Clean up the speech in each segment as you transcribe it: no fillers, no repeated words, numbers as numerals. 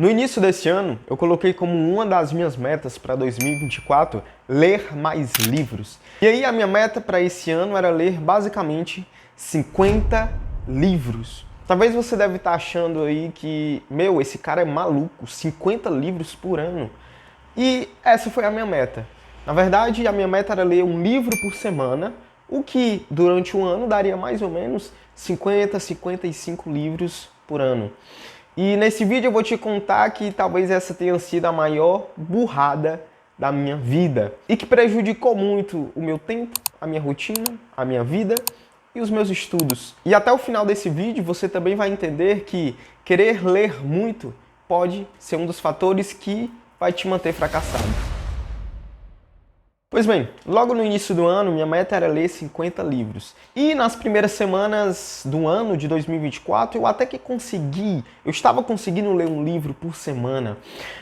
No início desse ano, eu coloquei como uma das minhas metas para 2024 ler mais livros. E aí a minha meta para esse ano era ler basicamente 50 livros. Talvez você deve estar achando aí que, esse cara é maluco, 50 livros por ano. E essa foi a minha meta. Na verdade, a minha meta era ler um livro por semana, o que durante um ano daria mais ou menos 50, 55 livros por ano. E nesse vídeo eu vou te contar que talvez essa tenha sido a maior burrada da minha vida e que prejudicou muito o meu tempo, a minha rotina, a minha vida e os meus estudos. E até o final desse vídeo você também vai entender que querer ler muito pode ser um dos fatores que vai te manter fracassado. Pois bem, logo no início do ano, minha meta era ler 50 livros. E nas primeiras semanas do ano de 2024, eu até que eu estava conseguindo ler um livro por semana.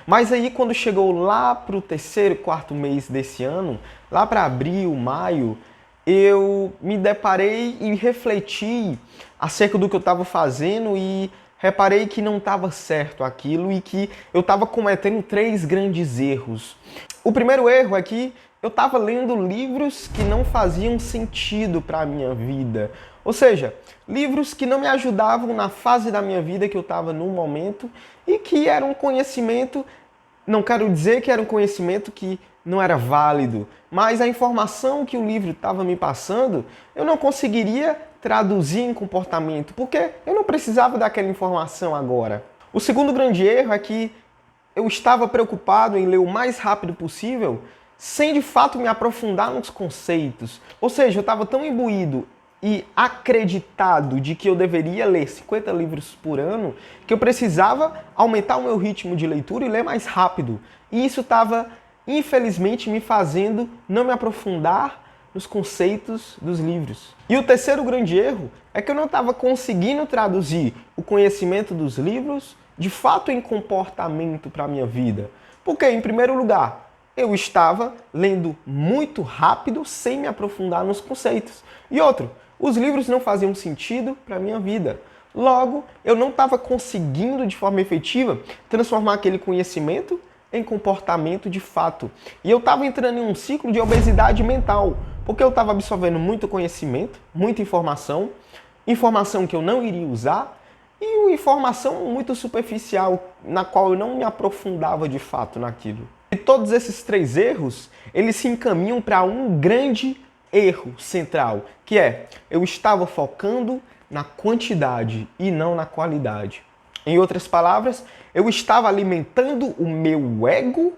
Mas aí quando chegou lá para o terceiro, quarto mês desse ano, lá para abril, maio, eu me deparei e refleti acerca do que eu estava fazendo e reparei que não estava certo aquilo e que eu estava cometendo 3 grandes erros. O primeiro erro é que eu estava lendo livros que não faziam sentido para a minha vida. Ou seja, livros que não me ajudavam na fase da minha vida que eu estava no momento e que era um conhecimento, não quero dizer que era um conhecimento que não era válido, mas a informação que o livro estava me passando, eu não conseguiria traduzir em comportamento, porque eu não precisava daquela informação agora. O segundo grande erro é que eu estava preocupado em ler o mais rápido possível, sem de fato me aprofundar nos conceitos. Ou seja, eu estava tão imbuído e acreditado de que eu deveria ler 50 livros por ano, que eu precisava aumentar o meu ritmo de leitura e ler mais rápido. E isso estava, infelizmente, me fazendo não me aprofundar nos conceitos dos livros. E o terceiro grande erro é que eu não estava conseguindo traduzir o conhecimento dos livros de fato em comportamento para a minha vida. Porque, em primeiro lugar, eu estava lendo muito rápido sem me aprofundar nos conceitos. E outro, os livros não faziam sentido para a minha vida. Logo, eu não estava conseguindo de forma efetiva transformar aquele conhecimento em comportamento de fato. E eu estava entrando em um ciclo de obesidade mental, porque eu estava absorvendo muito conhecimento, muita informação, informação que eu não iria usar, e uma informação muito superficial, na qual eu não me aprofundava de fato naquilo. E todos esses 3 erros, eles se encaminham para um grande erro central, que é, eu estava focando na quantidade e não na qualidade. Em outras palavras, eu estava alimentando o meu ego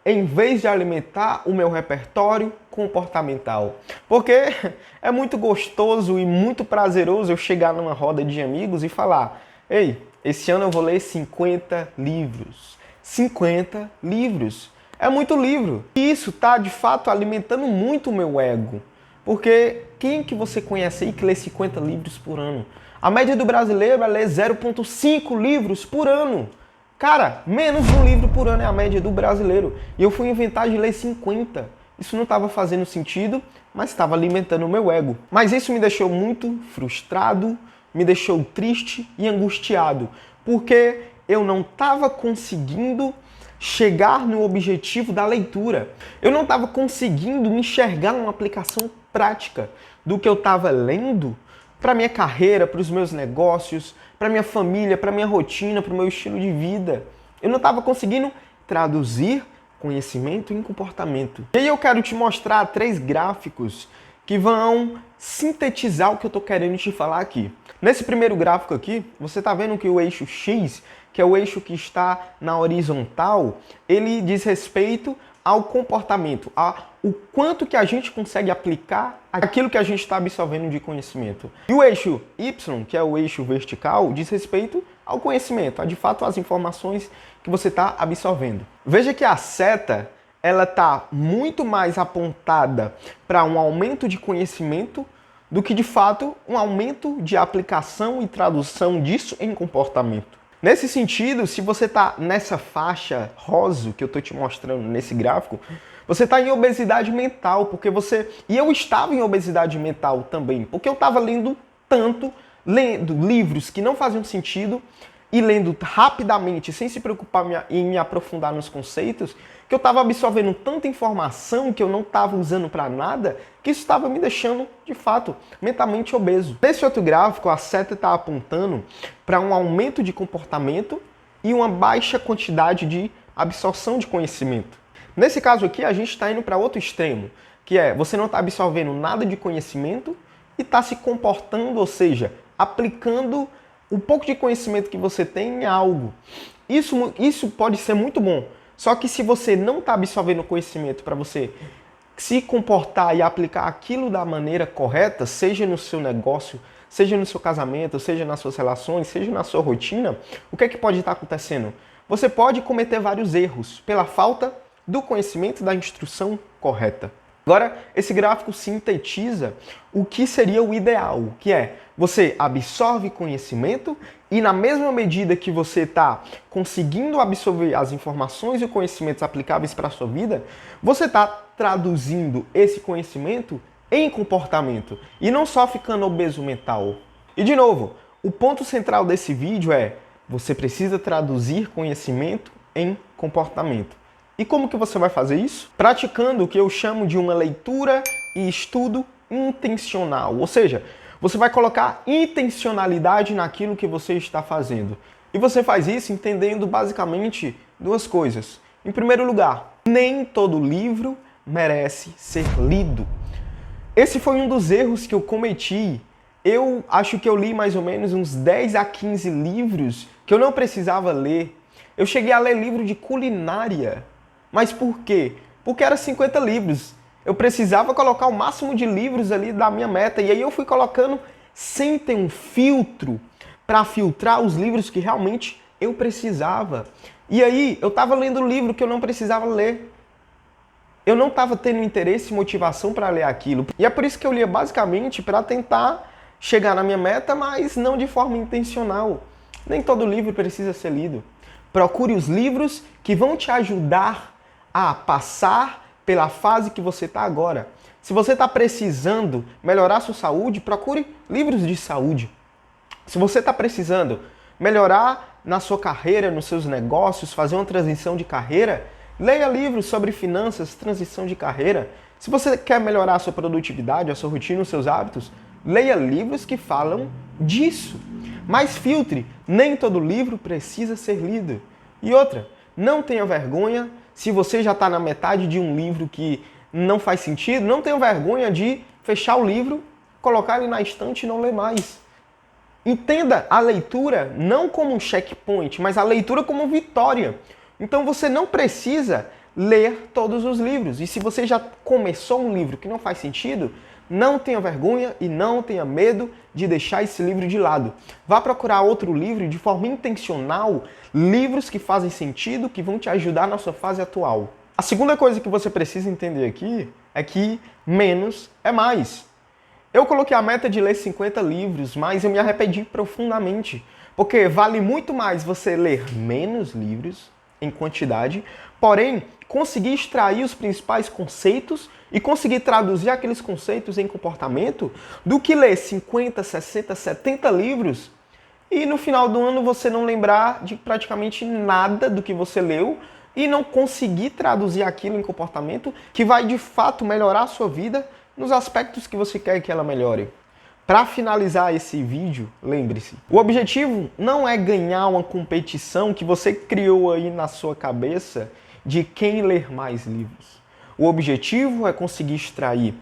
em vez de alimentar o meu repertório comportamental. Porque é muito gostoso e muito prazeroso eu chegar numa roda de amigos e falar: ei, esse ano eu vou ler 50 livros. 50 livros. É muito livro. E isso está, de fato, alimentando muito o meu ego. Porque quem que você conhece aí que lê 50 livros por ano? A média do brasileiro é ler 0,5 livros por ano. Cara, menos de um livro por ano é a média do brasileiro. E eu fui inventar de ler 50. Isso não estava fazendo sentido, mas estava alimentando o meu ego. Mas isso me deixou muito frustrado, me deixou triste e angustiado. Porque eu não estava conseguindo chegar no objetivo da leitura. Eu não estava conseguindo enxergar uma aplicação prática do que eu estava lendo para minha carreira, para os meus negócios, para minha família, para minha rotina, para o meu estilo de vida. Eu não estava conseguindo traduzir conhecimento em comportamento. E aí eu quero te mostrar 3 gráficos que vão sintetizar o que eu estou querendo te falar aqui. Nesse primeiro gráfico aqui, você está vendo que o eixo X, que é o eixo que está na horizontal, ele diz respeito ao comportamento, o quanto que a gente consegue aplicar aquilo que a gente está absorvendo de conhecimento. E o eixo Y, que é o eixo vertical, diz respeito ao conhecimento, a de fato as informações que você está absorvendo. Veja que a seta, ela está muito mais apontada para um aumento de conhecimento do que de fato um aumento de aplicação e tradução disso em comportamento. Nesse sentido, se você está nessa faixa rosa que eu estou te mostrando nesse gráfico, você está em obesidade mental, porque E eu estava em obesidade mental também, porque eu estava lendo livros que não faziam sentido, e lendo rapidamente, sem se preocupar em me aprofundar nos conceitos, que eu estava absorvendo tanta informação que eu não estava usando para nada, que isso estava me deixando, de fato, mentalmente obeso. Nesse outro gráfico, a seta está apontando para um aumento de comportamento e uma baixa quantidade de absorção de conhecimento. Nesse caso aqui, a gente está indo para outro extremo, que é você não está absorvendo nada de conhecimento e está se comportando, ou seja, aplicando o pouco de conhecimento que você tem em algo. Isso pode ser muito bom, só que se você não está absorvendo conhecimento para você se comportar e aplicar aquilo da maneira correta, seja no seu negócio, seja no seu casamento, seja nas suas relações, seja na sua rotina, o que é que pode estar acontecendo? Você pode cometer vários erros pela falta do conhecimento da instrução correta. Agora, esse gráfico sintetiza o que seria o ideal, que é você absorve conhecimento e na mesma medida que você está conseguindo absorver as informações e conhecimentos aplicáveis para a sua vida, você está traduzindo esse conhecimento em comportamento e não só ficando obeso mental. E de novo, o ponto central desse vídeo é você precisa traduzir conhecimento em comportamento. E como que você vai fazer isso? Praticando o que eu chamo de uma leitura e estudo intencional. Ou seja, você vai colocar intencionalidade naquilo que você está fazendo. E você faz isso entendendo basicamente duas coisas. Em primeiro lugar, nem todo livro merece ser lido. Esse foi um dos erros que eu cometi. Eu acho que eu li mais ou menos uns 10 a 15 livros que eu não precisava ler. Eu cheguei a ler livro de culinária. Mas por quê? Porque era 50 livros. Eu precisava colocar o máximo de livros ali da minha meta. E aí eu fui colocando sem ter um filtro para filtrar os livros que realmente eu precisava. E aí eu estava lendo livro que eu não precisava ler. Eu não estava tendo interesse e motivação para ler aquilo. E é por isso que eu lia basicamente para tentar chegar na minha meta, mas não de forma intencional. Nem todo livro precisa ser lido. Procure os livros que vão te ajudar a passar pela fase que você está agora. Se você está precisando melhorar sua saúde, procure livros de saúde. Se você está precisando melhorar na sua carreira, nos seus negócios, fazer uma transição de carreira, leia livros sobre finanças, transição de carreira. Se você quer melhorar a sua produtividade, a sua rotina, os seus hábitos, leia livros que falam disso. Mas filtre, nem todo livro precisa ser lido. E outra, não tenha vergonha. Se você já está na metade de um livro que não faz sentido, não tenha vergonha de fechar o livro, colocar ele na estante e não ler mais. Entenda a leitura não como um checkpoint, mas a leitura como vitória. Então você não precisa ler todos os livros. E se você já começou um livro que não faz sentido, não tenha vergonha e não tenha medo de deixar esse livro de lado. Vá procurar outro livro de forma intencional, livros que fazem sentido, que vão te ajudar na sua fase atual. A segunda coisa que você precisa entender aqui é que menos é mais. Eu coloquei a meta de ler 50 livros, mas eu me arrependi profundamente, porque vale muito mais você ler menos livros em quantidade, porém conseguir extrair os principais conceitos e conseguir traduzir aqueles conceitos em comportamento do que ler 50, 60, 70 livros e no final do ano você não lembrar de praticamente nada do que você leu e não conseguir traduzir aquilo em comportamento que vai de fato melhorar a sua vida nos aspectos que você quer que ela melhore. Para finalizar esse vídeo, lembre-se, o objetivo não é ganhar uma competição que você criou aí na sua cabeça de quem ler mais livros. O objetivo é conseguir extrair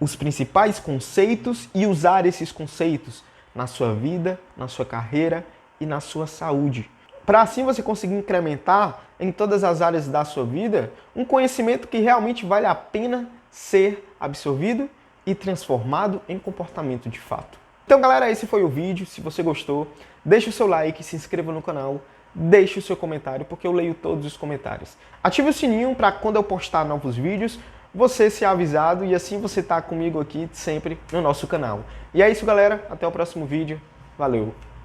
os principais conceitos e usar esses conceitos na sua vida, na sua carreira e na sua saúde. Para assim você conseguir incrementar em todas as áreas da sua vida um conhecimento que realmente vale a pena ser absorvido e transformado em comportamento de fato. Então galera, esse foi o vídeo. Se você gostou, deixe o seu like, se inscreva no canal, deixe o seu comentário, porque eu leio todos os comentários. Ative o sininho para quando eu postar novos vídeos, você ser avisado e assim você tá comigo aqui sempre no nosso canal. E é isso galera, até o próximo vídeo. Valeu!